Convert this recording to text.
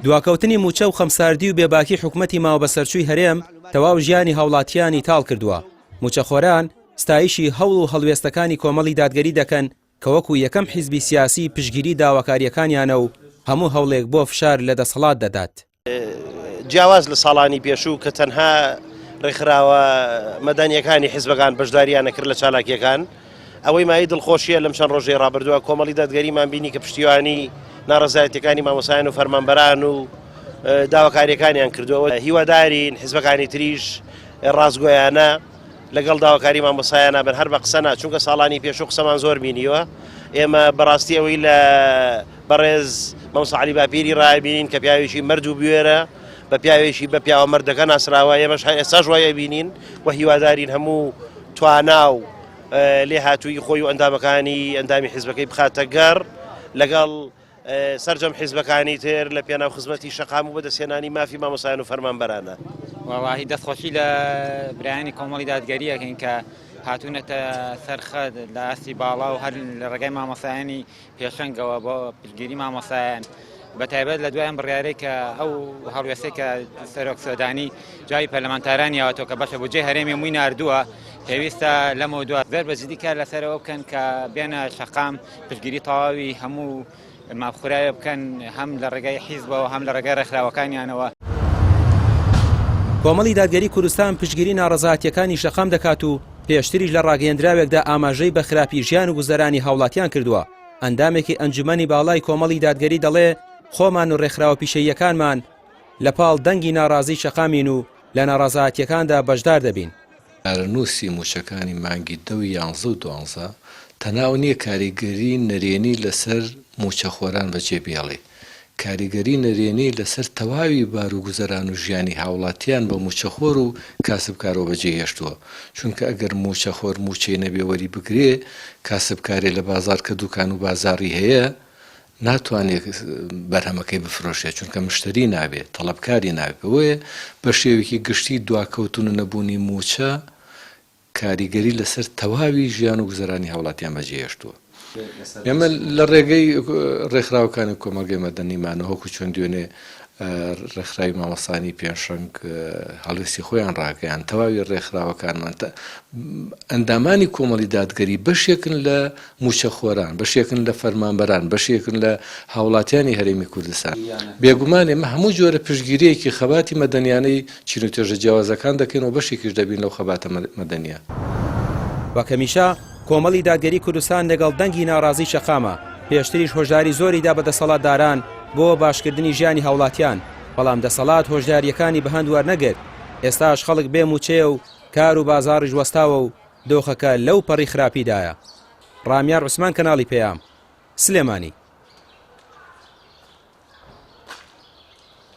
دواکەوتنی موچە و خەمساردی و بێباکی حکوومەتی ماوە بە سەرچووی هەرێم تەواو ژیانی هاوڵاتیانی تاڵ کردووە. موچەخۆران ستایشی هەوڵ و هەڵوێستەکانی کۆمەڵی دادگەری دەکەن کە وەکو یەکەم حیزبی سیاسی پشگیری داواکاریەکانیانە و هەموو هەوڵێک بۆ فشار لە دەسەڵات دەدات. جیاواز لە ساڵانی پێشوو کە تەنها ڕێکخراوە مەدەنیەکانی حیزبەکان بەشداریانە کرد لە چالاکیەکان، ئەوەی مای دڵخۆشیە لەم چەند ڕۆژێ ڕابردووە کۆمەڵی دادگەریمان بینی کە پشتیوانی ناڕەزایەتیەکانی مامۆسایان و فەرمانبەران و داواکاریەکانیان کردووە. هیوادارین حیزبەکانی تریش ڕازگۆیانە لەگەڵ داواکاری مامۆسایانە بن هەر بە قسەنا، چونکە ساڵانی پێشوو قسەمان زۆر بینیوە. ئێمە بەڕاستی ئەوەی لە بەڕێز مامۆستا عەلی باپیری ڕابینین کە پیاوێکی مەرد و بوێرە بە پیاوێکی بە پیاوە مەردەکە ناسراوە، ئێمەش ئێستاش وایە بینین و هیوادارین هەموو توانا و لێ هاتووی خۆی و ئەندامەکانی ئەندامی حیزبەکەی بخاتە گەڕ لەگەڵ سەرجەم حیزبەکانی تر لە پێناو خزمەتی شەقام و بەدەستهێنانی مافی مامۆسایان و فەرمانبەرانە. وەڵاهی دەستخۆشی لە برایانی کۆمەڵی دادگەریەکەین کە هاتوونەتە سەرخەت لە ئاستی باڵا و هەر لە ڕێگای مامۆسایانی پێشەنگەوە بۆ پشتگیری مامۆسایان، بەتایبەت لە دوایان بڕیارەی کە ئەو هەڵوێستەی کە سەرۆک سۆدانی جای پەرلەمانتارانیەوە کە بەشە بودجێ هەرێمی مووی ناردووە، پێویستە لەمەوە دووە زۆر بەجددی کار لەسەرەوە بکەن کە بێنە شەقام پشتگیری تەواوی هەموو مافخورایە بکەن، هەم لە ڕێگای حیزبەوە هەم لە ڕێگای ڕێکخراوەکانیانەوە. کۆمەڵی دادگەری کوردستان پشتگیری ناڕەزایەتیەکانی شەقام دەکات و پێشتریش لە ڕاگەیەندراوێکدا ئاماژەی بە خراپی ژیان و گوزەرانی هاوڵاتیان کردووە. ئەندامێکی ئەنجومەنی باڵای کۆمەڵی دادگەری دەڵێ خۆمان و ڕێکخراوە پیشەیەکانمان لە پاڵ دەنگی ناڕازی شەقامین و لە ناڕازایەتیەکاندا بەشدار دەبین. نووسی موچەکانی مانگی 10 و 11 و 12 تەناو نییە کاریگەری نەرێنی لەسەر موچەخۆران بەجێبێڵێ، کاریگەری نەرێنی لەسەر تەواوی بار و گوزەران و ژیانی هاوڵاتیان بە موچەخۆر و کاسبکارەوە بەجێهێشتووە. چونکە ئەگەر موچەخۆر موچەی نەبێ وەری بگرێ، کاسبکارێ لە بازار کە دوکان و بازاری هەیە ناتوانێت بەرهەمەکەی بفرۆشێت، چونکە مشتری نابێت، تەڵەبکاری نابێت. بەوەیە بە شێوێکی گشتی دواکەوتون و نەبوونی موچە کاریگەری لەسەر تەواوی ژیان و گوزەرانی هاوڵاتیان بەجێهێشتووە. ئێمە لە ڕێگەی ڕێکخراوەکانی کۆمەڵگەی مەدەنیمانە وەکو چۆن دوێنێ ڕێکخراوی مامۆستانی پێنجشەنگ هەڵوێستی خۆیان ڕاگەیان تەواوی ڕێکخراوەکانمان ئەندامانی کۆمەڵی دادگەری بەشێکن لە موچەخۆران، بەشێکن لە فەرمانبەران، بەشێکن لە هاوڵاتیانی هەرێمی کوردستان. بێگومان ئێمە هەموو جۆرە پشتگیریەکی خەباتی مەدەنیانەی چین و توێژە جیاوازەکان دەکەین و بەشێکیش دەبین لەو خەباتە مەدەنیە. وەکەمیشە کۆمەڵی دادگەری کوردستان لەگەڵ دەنگی ناڕازی شەقامە، پێشتریش هۆژداری زۆریدا بە دەسەڵاتداران بۆ باشکردنی ژیانی هاوڵاتیان، بەڵام دەسەڵات هۆژداریەکانی بەهەند وەرنەگرت. ئێستاش خەڵک بێ موچێ و کار و بازاڕیش وەستاوە و دۆخەکە لەو پەڕی خراپیدایە. ڕامیار عوسمان، کەناڵی پێیام، سلێمانی.